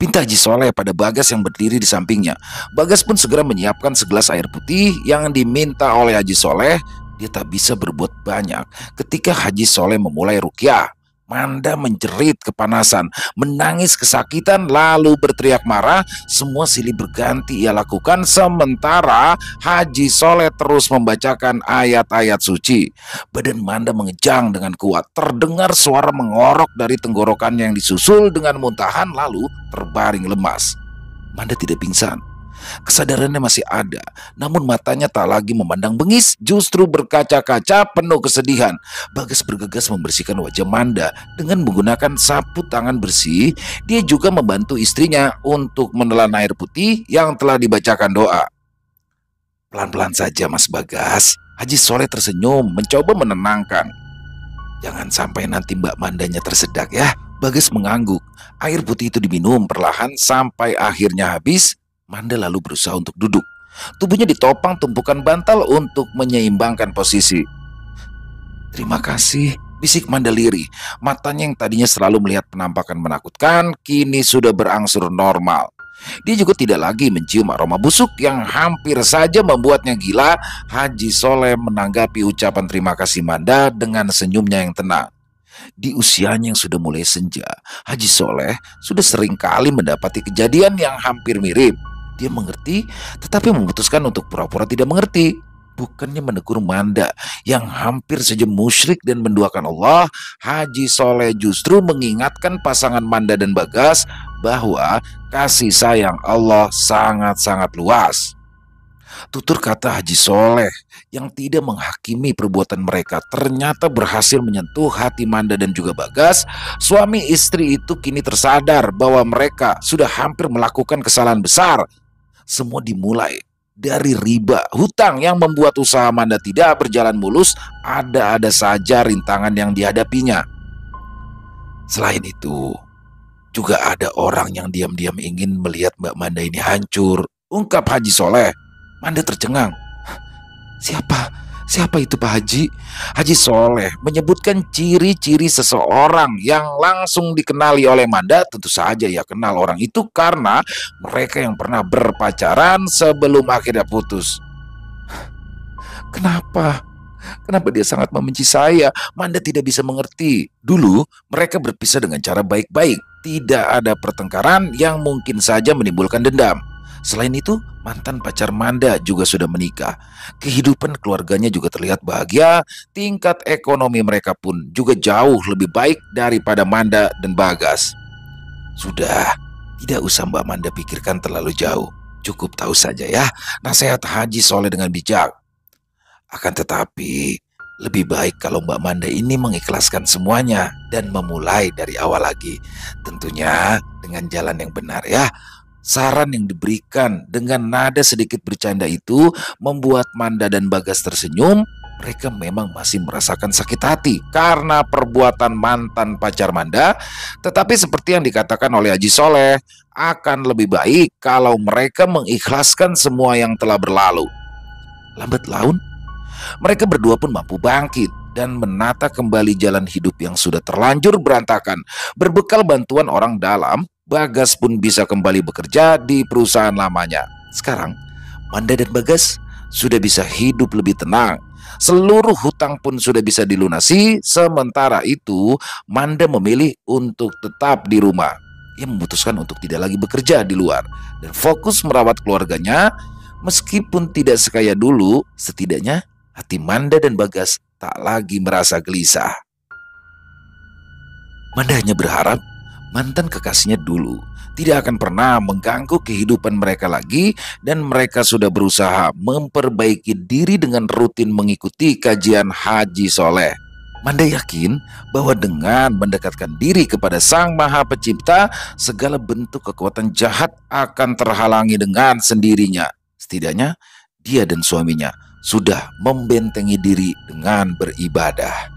pinta Haji Soleh pada Bagas yang berdiri di sampingnya. Bagas pun segera menyiapkan segelas air putih yang diminta oleh Haji Soleh. Dia tak bisa berbuat banyak ketika Haji Soleh memulai rukyah. Manda menjerit kepanasan, menangis kesakitan, lalu berteriak marah. Semua silih berganti ia lakukan sementara Haji Soleh terus membacakan ayat-ayat suci. Badan Manda mengejang dengan kuat. Terdengar suara mengorok dari tenggorokannya yang disusul dengan muntahan lalu terbaring lemas. Manda tidak pingsan. Kesadarannya masih ada, namun matanya tak lagi memandang bengis, justru berkaca-kaca penuh kesedihan. Bagas bergegas membersihkan wajah Manda dengan menggunakan sapu tangan bersih. Dia juga membantu istrinya untuk menelan air putih yang telah dibacakan doa. Pelan-pelan saja Mas Bagas, Haji Soleh tersenyum mencoba menenangkan. Jangan sampai nanti Mbak Mandanya tersedak ya. Bagas mengangguk. Air putih itu diminum perlahan sampai akhirnya habis. Manda lalu berusaha untuk duduk. Tubuhnya ditopang tumpukan bantal untuk menyeimbangkan posisi. Terima kasih, bisik Manda lirih. Matanya yang tadinya selalu melihat penampakan menakutkan, kini sudah berangsur normal. Dia juga tidak lagi mencium aroma busuk yang hampir saja membuatnya gila. Haji Soleh menanggapi ucapan terima kasih Manda dengan senyumnya yang tenang. Di usianya yang sudah mulai senja, Haji Soleh sudah sering kali mendapati kejadian yang hampir mirip. Dia mengerti, tetapi memutuskan untuk pura-pura tidak mengerti. Bukannya menegur Manda yang hampir saja musyrik dan menduakan Allah, Haji Soleh justru mengingatkan pasangan Manda dan Bagas bahwa kasih sayang Allah sangat-sangat luas. Tutur kata Haji Soleh yang tidak menghakimi perbuatan mereka ternyata berhasil menyentuh hati Manda dan juga Bagas. Suami istri itu kini tersadar bahwa mereka sudah hampir melakukan kesalahan besar. Semua dimulai dari riba, hutang yang membuat usaha Manda tidak berjalan mulus. Ada-ada saja rintangan yang dihadapinya. Selain itu, juga ada orang yang diam-diam ingin melihat Mbak Manda ini hancur, ungkap Haji Soleh. Manda tercengang. Siapa? Siapa itu Pak Haji? Haji Soleh menyebutkan ciri-ciri seseorang yang langsung dikenali oleh Manda. Tentu saja ia kenal orang itu karena mereka yang pernah berpacaran sebelum akhirnya putus. Kenapa? Kenapa dia sangat membenci saya? Manda tidak bisa mengerti. Dulu mereka berpisah dengan cara baik-baik. Tidak ada pertengkaran yang mungkin saja menimbulkan dendam. Selain itu, mantan pacar Manda juga sudah menikah. Kehidupan keluarganya juga terlihat bahagia. Tingkat ekonomi mereka pun juga jauh lebih baik daripada Manda dan Bagas. Sudah, tidak usah Mbak Manda pikirkan terlalu jauh. Cukup tahu saja ya, nasihat Haji Soleh dengan bijak. Akan tetapi, lebih baik kalau Mbak Manda ini mengikhlaskan semuanya dan memulai dari awal lagi. Tentunya dengan jalan yang benar ya. Saran yang diberikan dengan nada sedikit bercanda itu membuat Manda dan Bagas tersenyum. Mereka memang masih merasakan sakit hati karena perbuatan mantan pacar Manda. Tetapi seperti yang dikatakan oleh Haji Soleh, akan lebih baik kalau mereka mengikhlaskan semua yang telah berlalu. Lambat laun, mereka berdua pun mampu bangkit dan menata kembali jalan hidup yang sudah terlanjur berantakan. Berbekal bantuan orang dalam, Bagas pun bisa kembali bekerja di perusahaan lamanya. Sekarang, Manda dan Bagas sudah bisa hidup lebih tenang. Seluruh hutang pun sudah bisa dilunasi. Sementara itu, Manda memilih untuk tetap di rumah. Ia memutuskan untuk tidak lagi bekerja di luar dan fokus merawat keluarganya. Meskipun tidak sekaya dulu, setidaknya hati Manda dan Bagas tak lagi merasa gelisah. Manda hanya berharap mantan kekasihnya dulu tidak akan pernah mengganggu kehidupan mereka lagi, dan mereka sudah berusaha memperbaiki diri dengan rutin mengikuti kajian Haji Soleh. Manda yakin bahwa dengan mendekatkan diri kepada Sang Maha Pencipta, segala bentuk kekuatan jahat akan terhalangi dengan sendirinya. Setidaknya dia dan suaminya sudah membentengi diri dengan beribadah.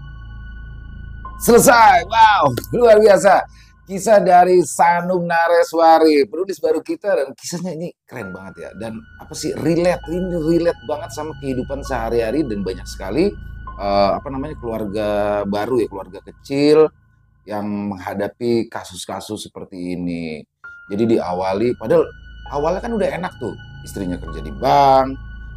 Selesai, wow, luar biasa. Kisah dari Sanum Nareswari, penulis baru kita, dan kisahnya ini keren banget ya. Dan apa sih, ini relate banget sama kehidupan sehari-hari, dan banyak sekali keluarga baru ya, keluarga kecil yang menghadapi kasus-kasus seperti ini. Jadi diawali, padahal awalnya kan udah enak tuh, istrinya kerja di bank,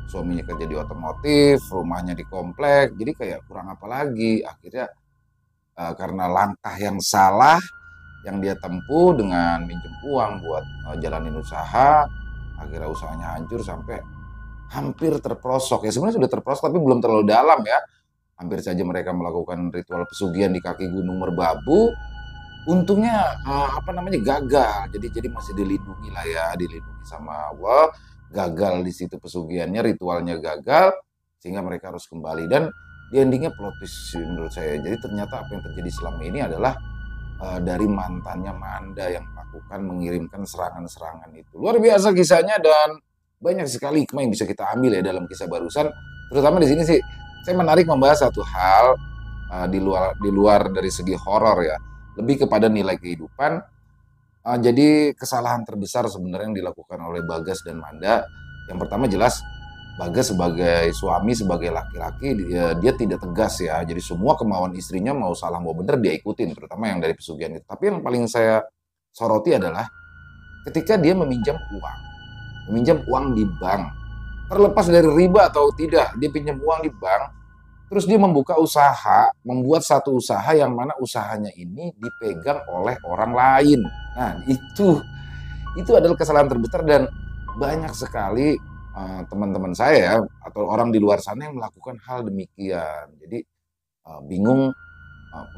suaminya kerja di otomotif, rumahnya di komplek, jadi kayak kurang apa lagi. Akhirnya karena langkah yang salah yang dia tempuh dengan minjem uang buat jalanin usaha, akhirnya usahanya hancur sampai hampir terperosok. Ya sebenarnya sudah terperosok tapi belum terlalu dalam ya. Hampir saja mereka melakukan ritual pesugihan di kaki Gunung Merbabu. Untungnya gagal. Jadi masih dilindungi lah ya, dilindungi sama Allah. Gagal di situ pesugihannya, ritualnya gagal sehingga mereka harus kembali, dan di endingnya plot twist menurut saya. Jadi ternyata apa yang terjadi selama ini adalah dari mantannya Manda yang mengirimkan serangan-serangan itu. Luar biasa kisahnya dan banyak sekali hikmah yang bisa kita ambil ya dalam kisah barusan. Terutama di sini sih saya menarik membahas satu hal di luar dari segi horor ya, lebih kepada nilai kehidupan. Jadi kesalahan terbesar sebenarnya yang dilakukan oleh Bagas dan Manda, yang pertama jelas Bagas sebagai suami, sebagai laki-laki, dia tidak tegas ya. Jadi semua kemauan istrinya mau salah mau benar dia ikutin, terutama yang dari pesugihan itu. Tapi yang paling saya soroti adalah ketika dia meminjam uang di bank. Terlepas dari riba atau tidak, dia pinjam uang di bank, terus dia membuka usaha, membuat satu usaha yang mana usahanya ini dipegang oleh orang lain. Nah, itu adalah kesalahan terbesar, dan banyak sekali teman-teman saya atau orang di luar sana yang melakukan hal demikian. Jadi bingung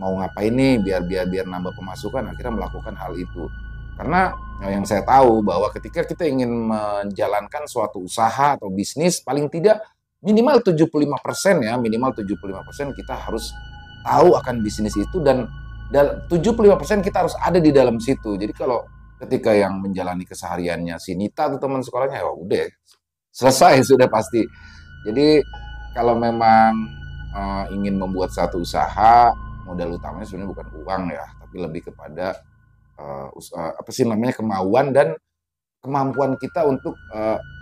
mau ngapain nih biar nambah pemasukan, akhirnya melakukan hal itu. Karena yang saya tahu bahwa ketika kita ingin menjalankan suatu usaha atau bisnis, paling tidak minimal 75% ya, minimal 75% kita harus tahu akan bisnis itu, dan 75% kita harus ada di dalam situ. Jadi kalau ketika yang menjalani kesehariannya si Nita atau teman sekolahnya, ya udah selesai sudah pasti. Jadi kalau memang ingin membuat satu usaha, modal utamanya sebenarnya bukan uang ya, tapi lebih kepada kemauan dan kemampuan kita untuk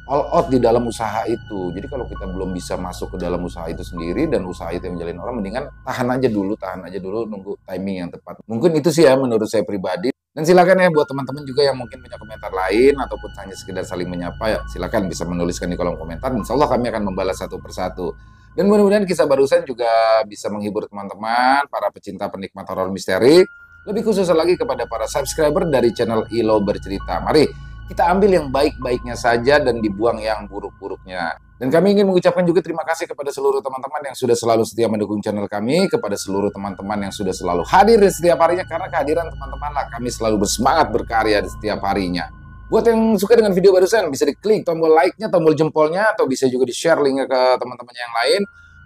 all out di dalam usaha itu. Jadi kalau kita belum bisa masuk ke dalam usaha itu sendiri dan usaha itu yang menjalin orang, mendingan tahan aja dulu, nunggu timing yang tepat. Mungkin itu sih ya menurut saya pribadi. Dan silakan ya buat teman-teman juga yang mungkin punya komentar lain ataupun hanya sekedar saling menyapa, ya silakan bisa menuliskan di kolom komentar. Insya Allah kami akan membalas satu persatu. Dan mudah-mudahan kisah barusan juga bisa menghibur teman-teman, para pecinta penikmat horor misteri. Lebih khusus lagi kepada para subscriber dari channel Ilo Bercerita. Mari kita ambil yang baik-baiknya saja dan dibuang yang buruk-buruknya. Dan kami ingin mengucapkan juga terima kasih kepada seluruh teman-teman yang sudah selalu setia mendukung channel kami, kepada seluruh teman-teman yang sudah selalu hadir di setiap harinya, karena kehadiran teman-teman lah kami selalu bersemangat berkarya di setiap harinya. Buat yang suka dengan video barusan, bisa diklik tombol like-nya, tombol jempolnya, atau bisa juga di-share linknya ke teman-teman yang lain.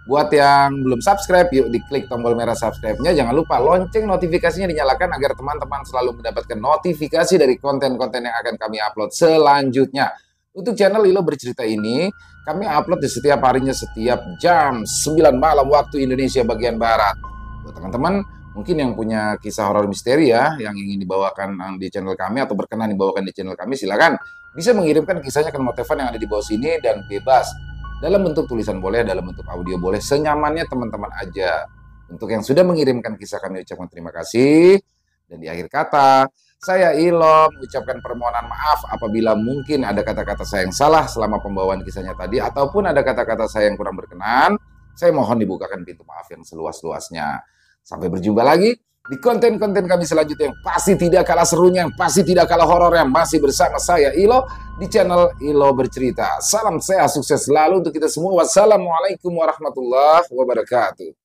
Buat yang belum subscribe, yuk diklik tombol merah subscribe-nya. Jangan lupa lonceng notifikasinya dinyalakan agar teman-teman selalu mendapatkan notifikasi dari konten-konten yang akan kami upload selanjutnya. Untuk channel Ilo Bercerita ini, kami upload di setiap harinya setiap jam 9 malam waktu Indonesia bagian Barat. Buat teman-teman mungkin yang punya kisah horor misteri ya, yang ingin dibawakan di channel kami atau berkenan dibawakan di channel kami, silakan bisa mengirimkan kisahnya ke nomor telepon yang ada di bawah sini, dan bebas. Dalam bentuk tulisan boleh, dalam bentuk audio boleh, senyamannya teman-teman aja. Untuk yang sudah mengirimkan kisah, kami ucapkan terima kasih. Dan di akhir kata, saya Ilo mengucapkan permohonan maaf apabila mungkin ada kata-kata saya yang salah selama pembawaan kisahnya tadi, ataupun ada kata-kata saya yang kurang berkenan. Saya mohon dibukakan pintu maaf yang seluas-luasnya. Sampai berjumpa lagi di konten-konten kami selanjutnya yang pasti tidak kalah serunya, yang pasti tidak kalah horornya, masih bersama saya Ilo di channel Ilo Bercerita. Salam sehat, sukses selalu untuk kita semua. Wassalamualaikum warahmatullahi wabarakatuh.